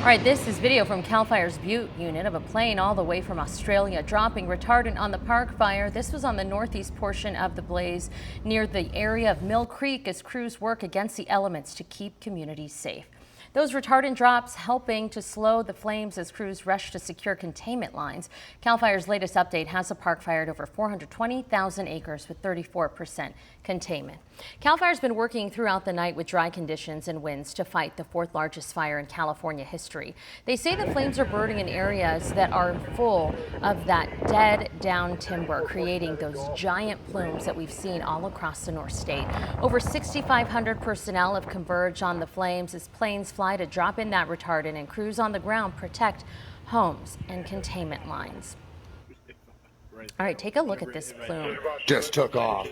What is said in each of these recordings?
right, this is video from CAL FIRE's Butte unit of a plane all the way from Australia dropping retardant on the park fire. This was on the northeast portion of the blaze near the area of Mill Creek as crews work against the elements to keep communities safe. Those retardant drops helping to slow the flames as crews rush to secure containment lines. CAL FIRE's latest update has the park fired over 420,000 acres with 34% containment. CAL FIRE's been working throughout the night with dry conditions and winds to fight the fourth largest fire in California history. They say the flames are burning in areas that are full of that dead down timber, creating those giant plumes that we've seen all across the Northstate. Over 6,500 personnel have converged on the flames as planes fly to drop in that retardant and crews on the ground protect homes and containment lines. All right, take a look at this plume. Just took off.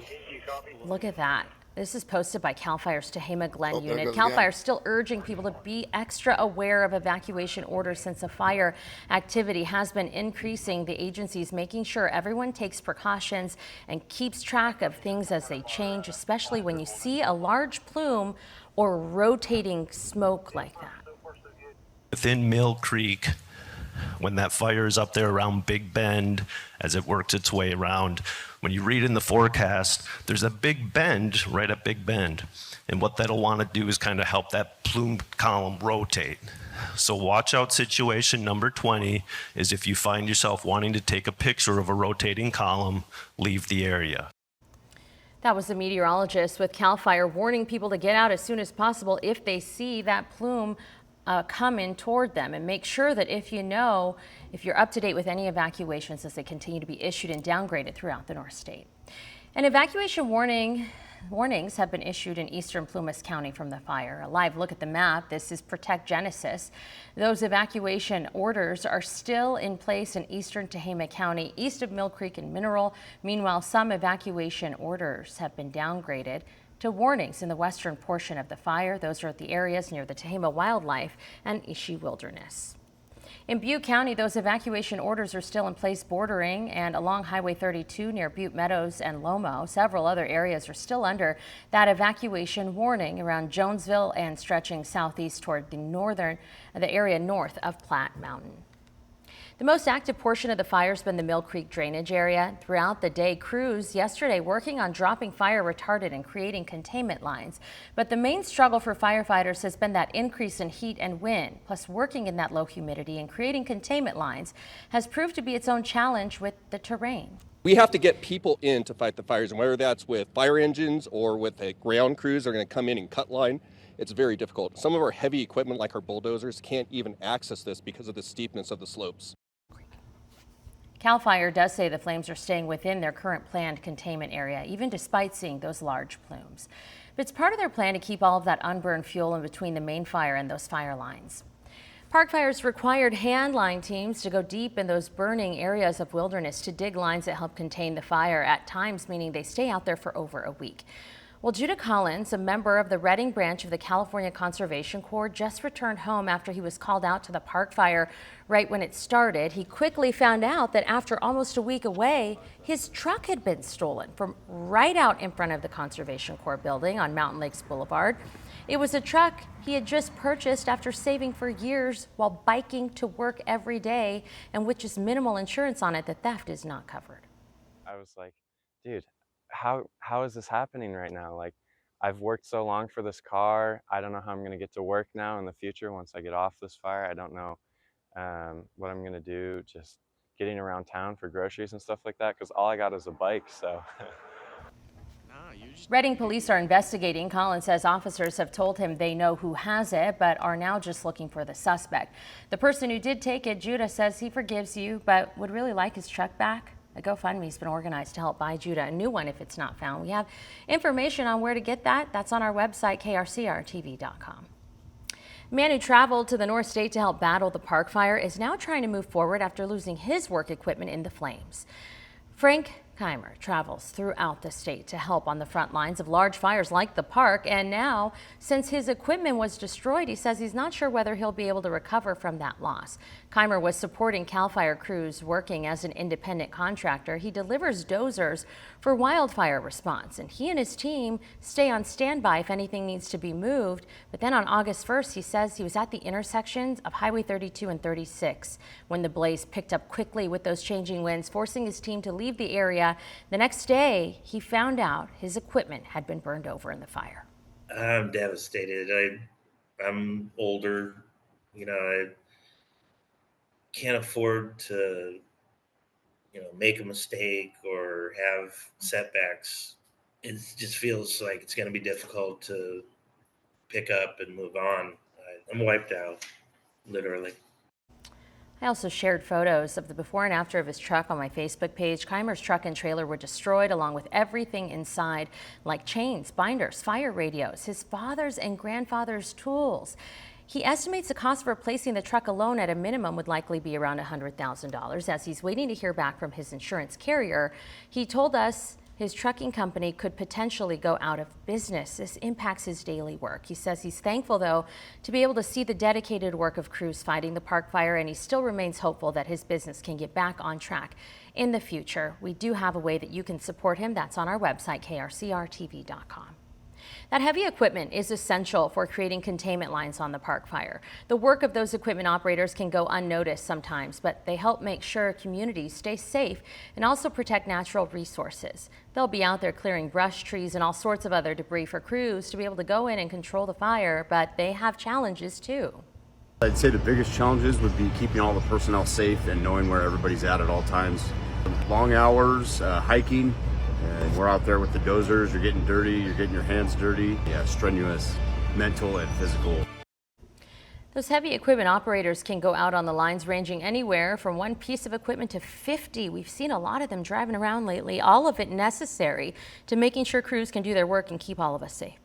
Look at that. This is posted by CAL FIRE's Tehama Glen unit. CAL FIRE still urging people to be extra aware of evacuation orders since the fire activity has been increasing. The agency's making sure everyone takes precautions and keeps track of things as they change, especially when you see a large plume or rotating smoke like that. Within Mill Creek, when that fire is up there around Big Bend, as it works its way around, when you read in the forecast, there's a big bend right at Big Bend. And what that'll want to do is kind of help that plume column rotate. So watch out situation number 20 is if you find yourself wanting to take a picture of a rotating column, leave the area. That was the meteorologist with CAL FIRE warning people to get out as soon as possible if they see that plume coming toward them, and make sure that if you're up to date with any evacuations as they continue to be issued and downgraded throughout the Northstate. An evacuation warnings have been issued in eastern Plumas County from the fire. A live look at the map. This is Protect Genesis. Those evacuation orders are still in place in eastern Tehama County, east of Mill Creek and Mineral. Meanwhile, some evacuation orders have been downgraded to warnings in the western portion of the fire. Those are at the areas near the Tehama Wildlife and Ishi Wilderness. In Butte County, those evacuation orders are still in place bordering and along Highway 32 near Butte Meadows and Lomo. Several other areas are still under that evacuation warning around Jonesville and stretching southeast toward the area north of Platte Mountain. The most active portion of the fire has been the Mill Creek drainage area. Throughout the day, crews yesterday working on dropping fire retardant and creating containment lines. But the main struggle for firefighters has been that increase in heat and wind, plus working in that low humidity and creating containment lines has proved to be its own challenge with the terrain. We have to get people in to fight the fires, and whether that's with fire engines or with the ground crews that are going to come in and cut line, it's very difficult. Some of our heavy equipment, like our bulldozers, can't even access this because of the steepness of the slopes. CAL FIRE does say the flames are staying within their current planned containment area, even despite seeing those large plumes. But it's part of their plan to keep all of that unburned fuel in between the main fire and those fire lines. Park Fire's required hand line teams to go deep in those burning areas of wilderness to dig lines that help contain the fire, at times meaning they stay out there for over a week. Well, Judah Collins, a member of the Redding branch of the California Conservation Corps, just returned home after he was called out to the park fire right when it started. He quickly found out that after almost a week away, his truck had been stolen from right out in front of the Conservation Corps building on Mountain Lakes Boulevard. It was a truck he had just purchased after saving for years while biking to work every day, and which is minimal insurance on it. The theft is not covered. I was like, dude, how is this happening right now? Like, I've worked so long for this car. I don't know how I'm going to get to work now in the future once I get off this fire. I don't know what I'm going to do just getting around town for groceries and stuff like that, because all I got is a bike. So Redding police are investigating. Collins says officers have told him they know who has it, but are now just looking for the suspect. The person who did take it, Judah, says he forgives you, but would really like his truck back. A GoFundMe's been organized to help buy Judah a new one if it's not found. We have information on where to get that. That's on our website, krcrtv.com. A man who traveled to the Northstate to help battle the park fire is now trying to move forward after losing his work equipment in the flames. Frank Keimer travels throughout the state to help on the front lines of large fires like the park. And now, since his equipment was destroyed, he says he's not sure whether he'll be able to recover from that loss. Keimer was supporting CAL FIRE crews working as an independent contractor. He delivers dozers for wildfire response, and he and his team stay on standby if anything needs to be moved. But then on August 1st, he says he was at the intersections of Highway 32 and 36 when the blaze picked up quickly with those changing winds, forcing his team to leave the area. The next day, he found out his equipment had been burned over in the fire. I'm devastated. I'm older. I can't afford to, make a mistake or have setbacks. It just feels like it's going to be difficult to pick up and move on. I'm wiped out, literally. I also shared photos of the before and after of his truck on my Facebook page. Keimer's truck and trailer were destroyed along with everything inside, like chains, binders, fire radios, his father's and grandfather's tools. He estimates the cost of replacing the truck alone at a minimum would likely be around $100,000. As he's waiting to hear back from his insurance carrier, he told us his trucking company could potentially go out of business. This impacts his daily work. He says he's thankful, though, to be able to see the dedicated work of crews fighting the park fire, and he still remains hopeful that his business can get back on track in the future. We do have a way that you can support him. That's on our website, krcrtv.com. That heavy equipment is essential for creating containment lines on the park fire. The work of those equipment operators can go unnoticed sometimes, but they help make sure communities stay safe and also protect natural resources. They'll be out there clearing brush, trees, and all sorts of other debris for crews to be able to go in and control the fire, but they have challenges too. I'd say the biggest challenges would be keeping all the personnel safe and knowing where everybody's at all times. Long hours, hiking. And we're out there with the dozers, you're getting dirty, you're getting your hands dirty. Yeah, strenuous, mental and physical. Those heavy equipment operators can go out on the lines ranging anywhere from one piece of equipment to 50. We've seen a lot of them driving around lately, all of it necessary to making sure crews can do their work and keep all of us safe.